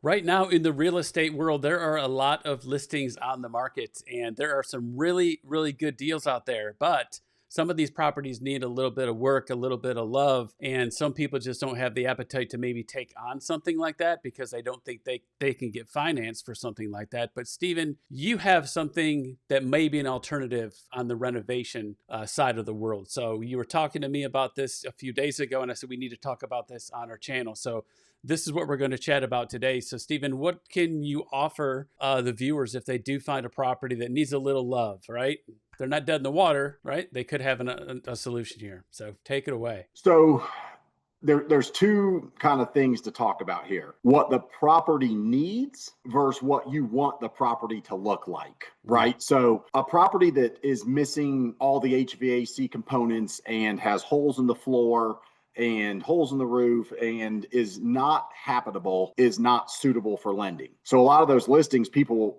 Right now in the real estate world, there are a lot of listings on the market and there are some really, really good deals out there. But some of these properties need a little bit of work, a little bit of love. And some people just don't have the appetite to maybe take on something like that because they don't think they can get financed for something like that. But Stephen, you have something that may be an alternative on the renovation side of the world. So you were talking to me about this a few days ago, and I said we need to talk about this on our channel. So this is what we're going to chat about today. So, Stephen, what can you offer the viewers if they do find a property that needs a little love, right? They're not dead in the water, right? They could have a solution here. So take it away. So there's two kind of things to talk about here. What the property needs versus what you want the property to look like, right? So a property that is missing all the HVAC components and has holes in the floor and holes in the roof and is not habitable is not suitable for lending. So a lot of those listings,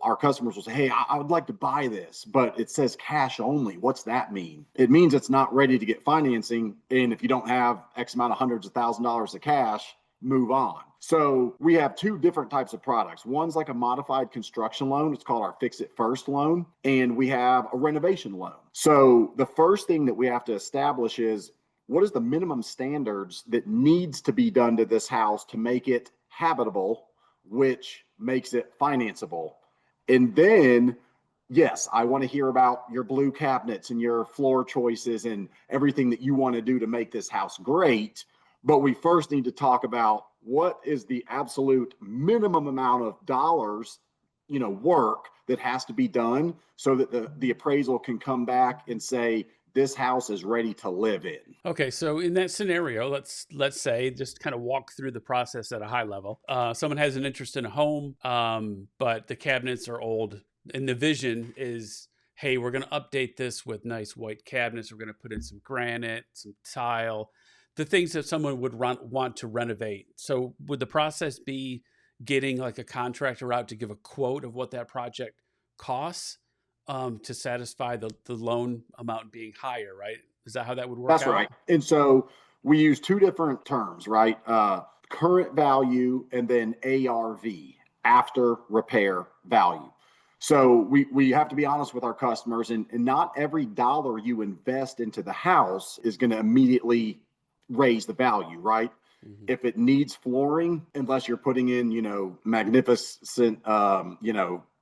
our customers will say, hey, I would like to buy this, but it says cash only. What's that mean? It means it's not ready to get financing. And if you don't have X amount of hundreds of $1,000s of cash, move on. So we have two different types of products. One's like a modified construction loan. It's called our Fix It First loan. And we have a renovation loan. So the first thing that we have to establish is, what is the minimum standards that needs to be done to this house to make it habitable, which makes it financeable? And then, yes, I want to hear about your blue cabinets and your floor choices and everything that you want to do to make this house great. But we first need to talk about what is the absolute minimum amount of dollars, work that has to be done so that the appraisal can come back and say, this house is ready to live in. Okay, so in that scenario, let's say, just kind of walk through the process at a high level. Someone has an interest in a home, but the cabinets are old, and the vision is, hey, we're going to update this with nice white cabinets. We're going to put in some granite, some tile, the things that someone would want to renovate. So would the process be getting like a contractor out to give a quote of what that project costs? To satisfy the loan amount being higher, right? Is that how that would work out? That's right. And so we use two different terms, right? Current value and then ARV, after repair value. So we have to be honest with our customers, and not every dollar you invest into the house is going to immediately raise the value, right? Mm-hmm. If it needs flooring, unless you're putting in, magnificent,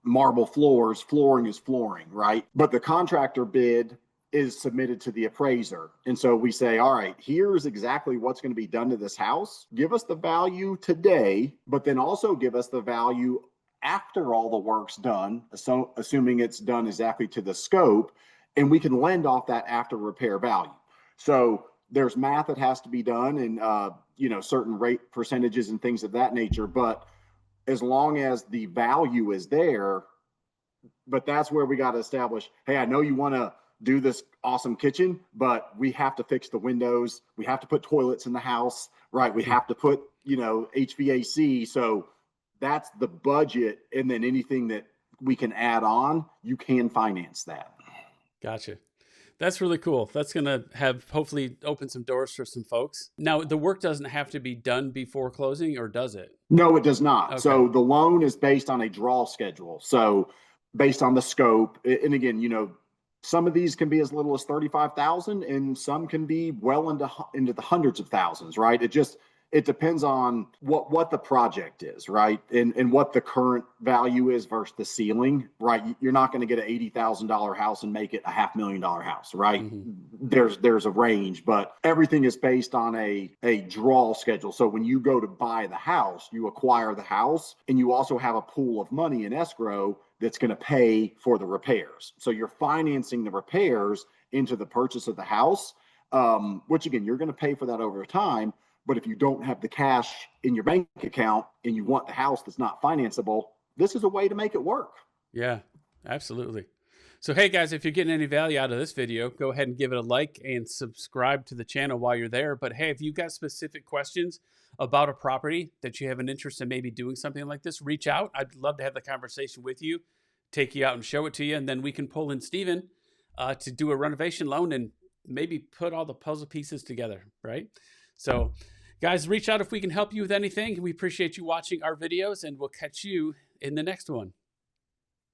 marble floors, flooring is flooring, right? But the contractor bid is submitted to the appraiser. And so we say, all right, here's exactly what's going to be done to this house. Give us the value today, but then also give us the value after all the work's done, so assuming it's done exactly to the scope, and we can lend off that after repair value. So there's math that has to be done and, certain rate percentages and things of that nature. But as long as the value is there, but that's where we got to establish, hey, I know you want to do this awesome kitchen, but we have to fix the windows. We have to put toilets in the house, right? We have to put, HVAC. So that's the budget. And then anything that we can add on, you can finance that. Gotcha. That's really cool. That's going to have hopefully open some doors for some folks. Now, the work doesn't have to be done before closing, or does it? No, it does not. Okay. So the loan is based on a draw schedule. So based on the scope, and again, some of these can be as little as 35,000 and some can be well into the hundreds of thousands, right? It depends on what the project is, right? And what the current value is versus the ceiling, right? You're not going to get an $80,000 house and make it a $500,000 house, right? Mm-hmm. There's a range, but everything is based on a draw schedule. So when you go to buy the house, you acquire the house and you also have a pool of money in escrow that's going to pay for the repairs. So you're financing the repairs into the purchase of the house, which again, you're going to pay for that over time. But if you don't have the cash in your bank account and you want the house that's not financeable, this is a way to make it work. Yeah, absolutely. So, hey guys, if you're getting any value out of this video, go ahead and give it a like and subscribe to the channel while you're there. But hey, if you've got specific questions about a property that you have an interest in maybe doing something like this, reach out. I'd love to have the conversation with you, take you out and show it to you. And then we can pull in Stephen to do a renovation loan and maybe put all the puzzle pieces together, right? So Guys, reach out if we can help you with anything. We appreciate you watching our videos, and we'll catch you in the next one.